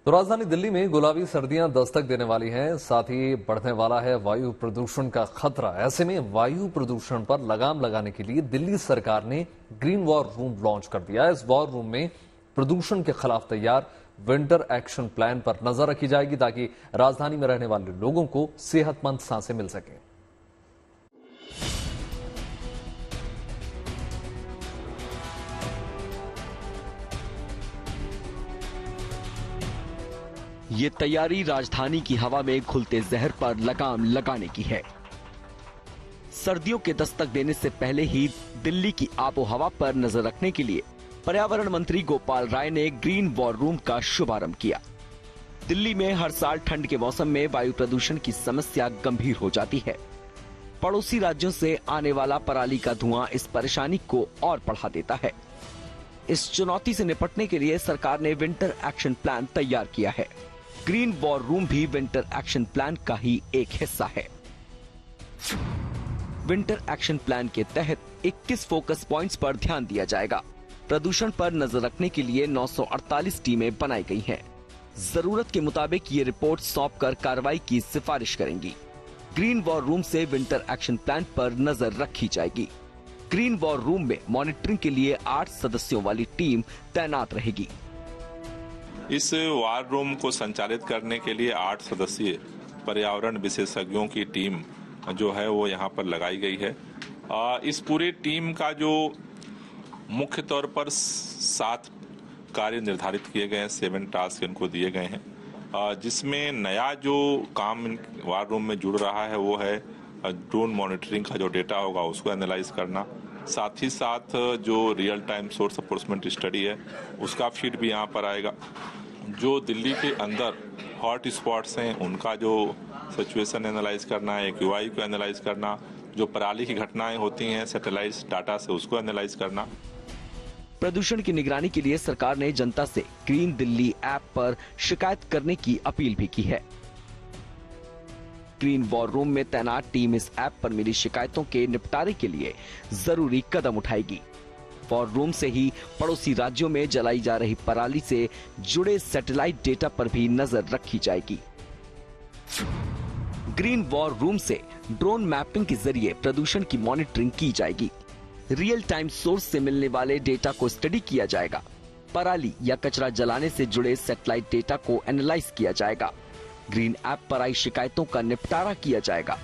तो राजधानी दिल्ली में गुलाबी सर्दियां दस्तक देने वाली हैं, साथ ही बढ़ने वाला है वायु प्रदूषण का खतरा। ऐसे में वायु प्रदूषण पर लगाम लगाने के लिए दिल्ली सरकार ने ग्रीन वॉर रूम लॉन्च कर दिया है। इस वॉर रूम में प्रदूषण के खिलाफ तैयार विंटर एक्शन प्लान पर नजर रखी जाएगी ताकि राजधानी में रहने वाले लोगों को सेहतमंद सांसें मिल सकें। ये तैयारी राजधानी की हवा में घुलते जहर पर लगाम लगाने की है। सर्दियों के दस्तक देने से पहले ही दिल्ली की आबोहवा पर नजर रखने के लिए पर्यावरण मंत्री गोपाल राय ने ग्रीन वॉर रूम का शुभारंभ किया। दिल्ली में हर साल ठंड के मौसम में वायु प्रदूषण की समस्या गंभीर हो जाती है। पड़ोसी राज्यों से आने वाला पराली का धुआं इस परेशानी को और बढ़ा देता है। इस चुनौती से निपटने के लिए सरकार ने विंटर एक्शन प्लान तैयार किया है। ग्रीन वॉर रूम भी विंटर एक्शन प्लान का ही एक हिस्सा है। विंटर एक्शन प्लान के तहत 21 फोकस पॉइंट्स पर ध्यान दिया जाएगा। प्रदूषण पर नजर रखने के लिए 948 टीमें बनाई गई हैं। जरूरत के मुताबिक ये रिपोर्ट सौंपकर कार्रवाई की सिफारिश करेंगी। ग्रीन वॉर रूम से विंटर एक्शन प्लान पर नजर रखी जाएगी। ग्रीन वॉर रूम में मॉनिटरिंग के लिए 8 सदस्यों वाली टीम तैनात रहेगी। इस वॉर रूम को संचालित करने के लिए 8 सदस्यीय पर्यावरण विशेषज्ञों की टीम जो है वो यहाँ पर लगाई गई है। इस पूरी टीम का जो मुख्य तौर पर 7 कार्य निर्धारित किए गए हैं, 7 टास्क इनको दिए गए हैं, जिसमें नया जो काम वॉर रूम में जुड़ रहा है वो है ड्रोन मॉनिटरिंग का जो डेटा होगा उसको एनालाइज करना। साथ ही साथ जो real time source enforcement study है उसका फीड भी यहाँ पर आएगा। जो दिल्ली के अंदर हॉट स्पॉट्स हैं उनका जो सिचुएशन एनालाइज करना है, एक्यूआई को एनालाइज करना, जो पराली की घटनाएं होती हैं सैटेलाइट डाटा से उसको एनालाइज करना। प्रदूषण की निगरानी के लिए सरकार ने जनता से ग्रीन दिल्ली ऐप पर शिकायत करने की अपील भी की है। ग्रीन वॉर रूम में तैनात टीम इस ऐप पर मिली शिकायतों के निपटारे के लिए जरूरी कदम उठाएगी। वॉर रूम से ही पड़ोसी राज्यों में जलाई जा रही पराली से जुड़े सैटेलाइट डेटा पर भी नजर रखी जाएगी। ग्रीन वॉर रूम से ड्रोन मैपिंग के जरिए प्रदूषण की मॉनिटरिंग की जाएगी। रियल टाइम सोर्स से मिलने वाले डेटा को स्टडी किया जाएगा। पराली या कचरा जलाने से जुड़े सैटेलाइट डेटा को एनालाइज किया जाएगा। ग्रीन ऐप पर आई शिकायतों का निपटारा किया जाएगा।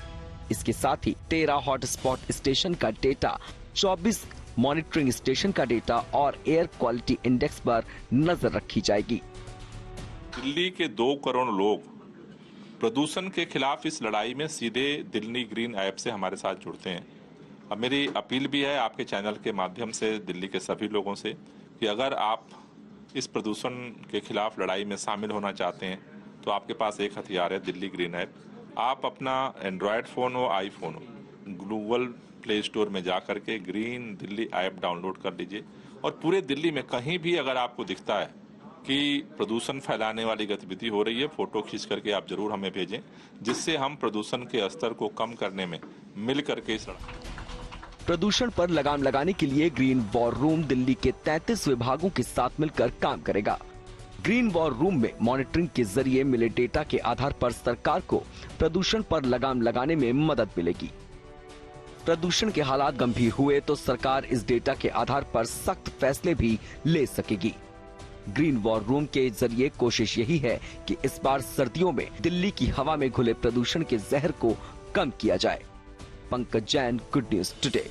इसके साथ ही 13 हॉटस्पॉट स्टेशन का डेटा, 24 मॉनिटरिंग स्टेशन का डेटा और एयर क्वालिटी इंडेक्स पर नजर रखी जाएगी। दिल्ली के 2 करोड़ लोग प्रदूषण के खिलाफ इस लड़ाई में सीधे दिल्ली ग्रीन ऐप से हमारे साथ जुड़ते हैं। अब मेरी अपील भी है आपके चैनल के माध्यम से दिल्ली के सभी लोगों से कि अगर आप इस प्रदूषण के खिलाफ लड़ाई में शामिल होना चाहते हैं तो आपके पास एक हथियार है, दिल्ली ग्रीन ऐप। आप अपना एंड्रॉयड फ़ोन हो, आईफोन हो, गूगल प्ले स्टोर में जा करके ग्रीन दिल्ली ऐप डाउनलोड कर लीजिए और पूरे दिल्ली में कहीं भी अगर आपको दिखता है कि प्रदूषण फैलाने वाली गतिविधि हो रही है, फोटो खींच करके आप जरूर हमें भेजें, जिससे हम प्रदूषण के स्तर को कम करने में मिल करके प्रदूषण पर लगाम लगाने के लिए ग्रीन वॉर रूम दिल्ली के 33 विभागों के साथ मिलकर काम करेगा। ग्रीन वॉर रूम में मॉनिटरिंग के जरिए मिले डेटा के आधार पर सरकार को प्रदूषण पर लगाम लगाने में मदद मिलेगी। प्रदूषण के हालात गंभीर हुए तो सरकार इस डेटा के आधार पर सख्त फैसले भी ले सकेगी। ग्रीन वॉर रूम के जरिए कोशिश यही है कि इस बार सर्दियों में दिल्ली की हवा में घुले प्रदूषण के जहर को कम किया जाए। Pankaj Jain, good news today.